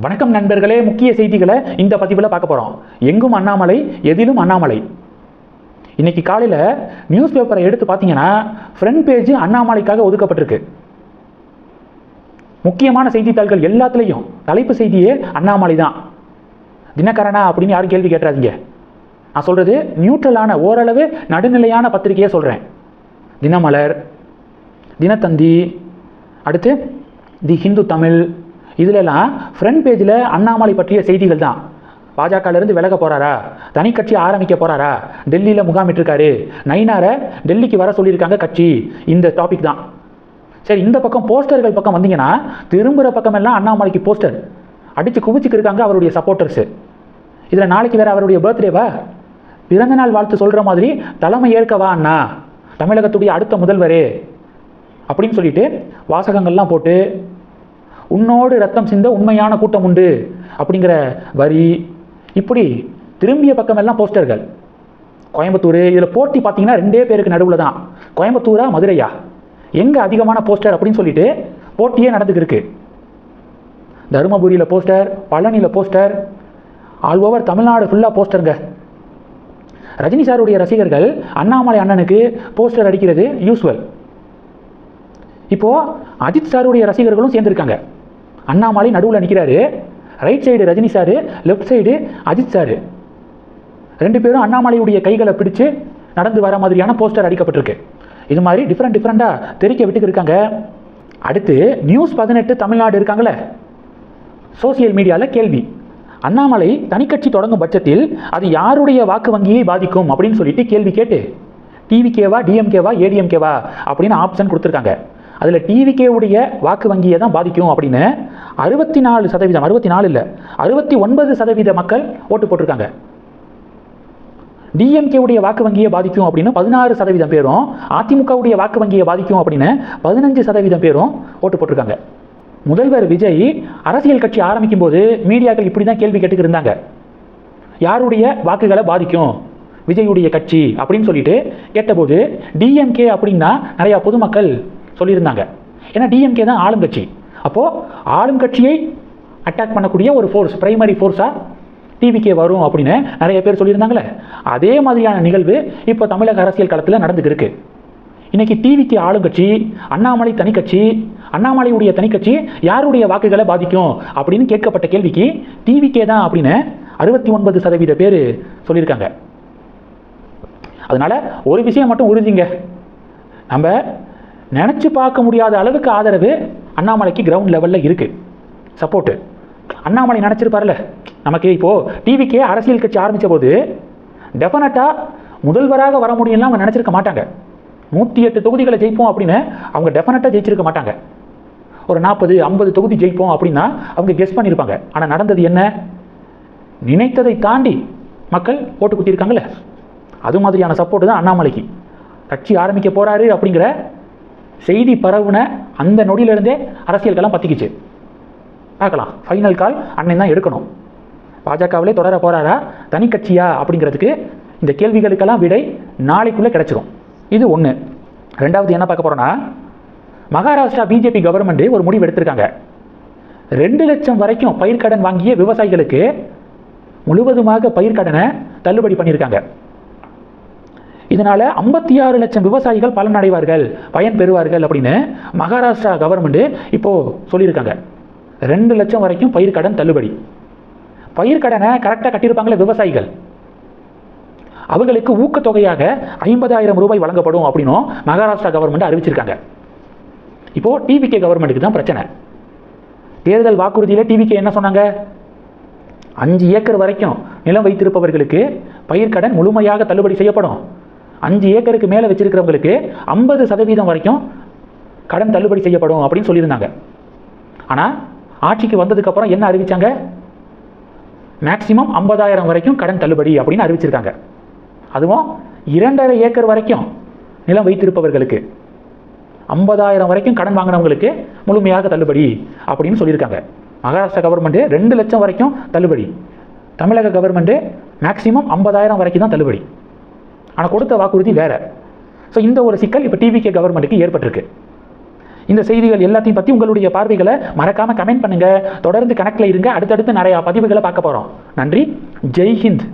வணக்கம் நண்பர்களே, முக்கிய செய்திகளை இந்த பதிவில் பார்க்க போகிறோம். எங்கும் அண்ணாமலை, எதிலும் அண்ணாமலை. இன்னைக்கு காலையில் நியூஸ் பேப்பரை எடுத்து பார்த்தீங்கன்னா ஃப்ரண்ட் பேஜ் அண்ணாமலைக்காக ஒதுக்கப்பட்டிருக்கு. முக்கியமான செய்தித்தாள்கள் எல்லாத்துலேயும் தலைப்பு செய்தியே அண்ணாமலை தான். தினகரனா அப்படின்னு யாரும் கேள்வி கேட்டுறாதீங்க. நான் சொல்கிறது நியூட்ரலான, ஓரளவு நடுநிலையான பத்திரிகையை சொல்கிறேன். தினமலர், தினத்தந்தி, அடுத்து தி ஹிந்து தமிழ், இதிலெல்லாம் ஃப்ரண்ட் பேஜில் அண்ணாமலை பற்றிய செய்திகள் தான். பாஜகலேருந்து விலக போகிறாரா, தனி கட்சி ஆரம்பிக்க போகிறாரா, டெல்லியில் முகாமிட்டிருக்காரு, நயினாரை டெல்லிக்கு வர சொல்லியிருக்காங்க கட்சி, இந்த டாபிக் தான். சரி, இந்த பக்கம் போஸ்டர்கள் பக்கம் வந்தீங்கன்னா திரும்புகிற பக்கம் எல்லாம் அண்ணாமலைக்கு போஸ்டர் அடித்து குவிச்சுக்கு இருக்காங்க அவருடைய சப்போர்ட்டர்ஸு. இதில் நாளைக்கு வேறு அவருடைய பர்த்டேவா, பிறந்தநாள் வாழ்த்து சொல்கிற மாதிரி தலைமை ஏற்கவா அண்ணா, தமிழகத்துடைய அடுத்த முதல்வரே அப்படின்னு சொல்லிட்டு வாசகங்கள்லாம் போட்டு உன்னோடு ரத்தம் சிந்த உண்மையான கூட்டம் உண்டு அப்படிங்கிற வரி, இப்படி திரும்பிய பக்கமெல்லாம் போஸ்டர்கள். கோயம்புத்தூர், இதில் போட்டி பார்த்தீங்கன்னா 2 பேருக்கு நடுவில் தான். கோயம்புத்தூரா மதுரையா, எங்கே அதிகமான போஸ்டர் அப்படின்னு சொல்லிட்டு போட்டியே நடந்துக்கிருக்கு. தருமபுரியில் போஸ்டர், பழனியில் போஸ்டர், ஆல் ஓவர் தமிழ்நாடு ஃபுல்லாக போஸ்டருங்க. ரஜினி சாருடைய ரசிகர்கள் அண்ணாமலை அண்ணனுக்கு போஸ்டர் அடிக்கிறது யூஸ்வல். இப்போது அஜித் சாருடைய ரசிகர்களும் சேர்ந்துருக்காங்க. அண்ணாமலை நடுவில் நிற்கிறாரு, right side Rajini sir, left side Ajith sir. 2 பேரும் அண்ணாமலையுடைய கைகளை பிடிச்சு நடந்து வர மாதிரியான போஸ்டர் அடிக்கப்பட்டிருக்கு. இது மாதிரி டிஃப்ரெண்ட்டாக தெரிக்க விட்டுக்கு இருக்காங்க. அடுத்து நியூஸ் 18 தமிழ்நாடு இருக்காங்களே, சோசியல் மீடியாவில் கேள்வி, அண்ணாமலை தனிக்கட்சி தொடங்கும் பட்சத்தில் அது யாருடைய வாக்கு வங்கியை பாதிக்கும் அப்படின்னு சொல்லிட்டு கேள்வி கேட்டு டிவிகேவா, டிஎம்கேவா, ஏடிஎம்கேவா அப்படின்னு ஆப்ஷன் கொடுத்துருக்காங்க. அதில் டிவிகேவுடைய வாக்கு வங்கியை தான் பாதிக்கும் அப்படின்னு 64%, 64 இல்லை 69% மக்கள் ஓட்டு போட்டிருக்காங்க. டிஎம்கேவுடைய வாக்கு வங்கியை பாதிக்கும் அப்படின்னு 16% பேரும், அதிமுகவுடைய வாக்கு வங்கியை பாதிக்கும் அப்படின்னு 15% பேரும் ஓட்டு போட்டிருக்காங்க. முதல்வர் விஜய் அரசியல் கட்சி ஆரம்பிக்கும் போது மீடியாக்கள் இப்படி தான் கேள்வி கேட்டுக்கு இருந்தாங்க, யாருடைய வாக்குகளை பாதிக்கும் விஜயுடைய கட்சி அப்படின்னு சொல்லிட்டு கேட்டபோது டிஎம்கே அப்படின்னா நிறையா பொதுமக்கள் சொல்லியிருந்தாங்க. ஏன்னா டிஎம்கே தான் ஆளும் கட்சி. அப்போது ஆளும் கட்சியை அட்டாக் பண்ணக்கூடிய ஒரு ஃபோர்ஸ், பிரைமரி ஃபோர்ஸாக டிவிகே வரும் அப்படின்னு நிறைய பேர் சொல்லியிருந்தாங்களே. அதே மாதிரியான நிகழ்வு இப்போ தமிழக அரசியல் களத்தில் நடந்துக்கிருக்கு. இன்றைக்கி டிவிகே ஆளுங்கட்சி, அண்ணாமலை தனிக்கட்சி, அண்ணாமலையுடைய தனிக்கட்சி யாருடைய வாக்குகளை பாதிக்கும் அப்படின்னு கேட்கப்பட்ட கேள்விக்கு டிவிகே தான் அப்படின்னு 69% பேர் சொல்லியிருக்காங்க. அதனால் ஒரு விஷயம் மட்டும் உறுதிங்க, நம்ம நினச்சி பார்க்க முடியாத அளவுக்கு ஆதரவு அண்ணாமலைக்கு கிரவுண்ட் லெவலில் இருக்குது, சப்போர்ட்டு. அண்ணாமலை நினச்சிருப்பார்ல, நமக்கு இப்போது டிவிக்கே அரசியல் கட்சி ஆரம்பித்த போது டெஃபினட்டாக முதல்வராக வர முடியும்லாம் அவங்க நினச்சிருக்க மாட்டாங்க. 108 தொகுதிகளை ஜெயிப்போம் அப்படின்னு அவங்க டெஃபினட்டாக ஜெயிச்சிருக்க மாட்டாங்க. ஒரு 40-50 தொகுதி ஜெயிப்போம் அப்படின்னா அவங்க கெஸ் பண்ணியிருப்பாங்க. ஆனால் நடந்தது என்ன, நினைத்ததை தாண்டி மக்கள் ஓட்டு குத்திருக்காங்களே. அது மாதிரியான சப்போர்ட்டு தான் அண்ணாமலைக்கு. கட்சி ஆரம்பிக்க போகிறாரு அப்படிங்கிற செய்தி பரவுன அந்த நொடியிலிருந்தே அரசியல்கெல்லாம் பற்றிக்கிச்சு. பார்க்கலாம், ஃபைனல் கால் அண்ணன் தான் எடுக்கணும். பாஜகவிலே தொடர போகிறாரா, தனி கட்சியா அப்படிங்கிறதுக்கு இந்த கேள்விகளுக்கெல்லாம் விடை நாளைக்குள்ளே கிடச்சிரும். இது ஒன்று. ரெண்டாவது என்ன பார்க்க போகிறோன்னா, மகாராஷ்டிரா பிஜேபி கவர்மெண்ட்டு ஒரு முடிவு எடுத்திருக்காங்க. 2 லட்சம் வரைக்கும் பயிர்க்கடன் வாங்கிய விவசாயிகளுக்கு முழுவதுமாக பயிர்க்கடனை தள்ளுபடி பண்ணியிருக்காங்க. இதனால் 56 லட்சம் விவசாயிகள் பலனடைவார்கள், பயன் பெறுவார்கள் அப்படின்னு மகாராஷ்டிரா கவர்மெண்ட்டு இப்போது சொல்லியிருக்காங்க. 2 லட்சம் வரைக்கும் பயிர்க்கடன் தள்ளுபடி. பயிர்க்கடனை கரெக்டாக கட்டியிருப்பாங்களே விவசாயிகள், அவர்களுக்கு ஊக்கத்தொகையாக 50,000 ரூபாய் வழங்கப்படும் அப்படின்னும் மகாராஷ்டிரா கவர்மெண்ட் அறிவிச்சிருக்காங்க. இப்போது டிவிகே கவர்மெண்ட்டுக்கு தான் பிரச்சனை. தேர்தல் வாக்குறுதியில் டிவிகே என்ன சொன்னாங்க, 5 ஏக்கர் வரைக்கும் நிலம் வைத்திருப்பவர்களுக்கு பயிர்க்கடன் முழுமையாக தள்ளுபடி செய்யப்படும், 5 ஏக்கருக்கு மேலே வச்சிருக்கிறவங்களுக்கு 50% வரைக்கும் கடன் தள்ளுபடி செய்யப்படும் அப்படின்னு சொல்லியிருந்தாங்க. ஆனால் ஆட்சிக்கு வந்ததுக்கப்புறம் என்ன அறிவித்தாங்க, மேக்சிமம் 50,000 வரைக்கும் கடன் தள்ளுபடி அப்படின்னு அறிவிச்சிருக்காங்க. அதுவும் 2.5 ஏக்கர் வரைக்கும் நிலம் வைத்திருப்பவர்களுக்கு 50,000 வரைக்கும் கடன் வாங்கினவங்களுக்கு முழுமையாக தள்ளுபடி அப்படின்னு சொல்லியிருக்காங்க. மகாராஷ்டிரா கவர்மெண்ட்டு 2 லட்சம் வரைக்கும் தள்ளுபடி, தமிழக கவர்மெண்ட்டு மேக்சிமம் 50,000 வரைக்கும் தான் தள்ளுபடி. ஆனால் கொடுத்த வாக்குறுதி வேறு. ஸோ இந்த ஒரு சிக்கல் இப்போ டிவிகே கவர்மெண்ட்டுக்கு ஏற்பட்டிருக்கு. இந்த செய்திகள் எல்லாத்தையும் பற்றி உங்களுடைய பார்வைகளை மறக்காமல் கமெண்ட் பண்ணுங்கள். தொடர்ந்து கணக்கில் இருங்க. அடுத்தடுத்து நிறையா பதிவுகளை பார்க்க போகிறோம். நன்றி. ஜெய் ஹிந்த்.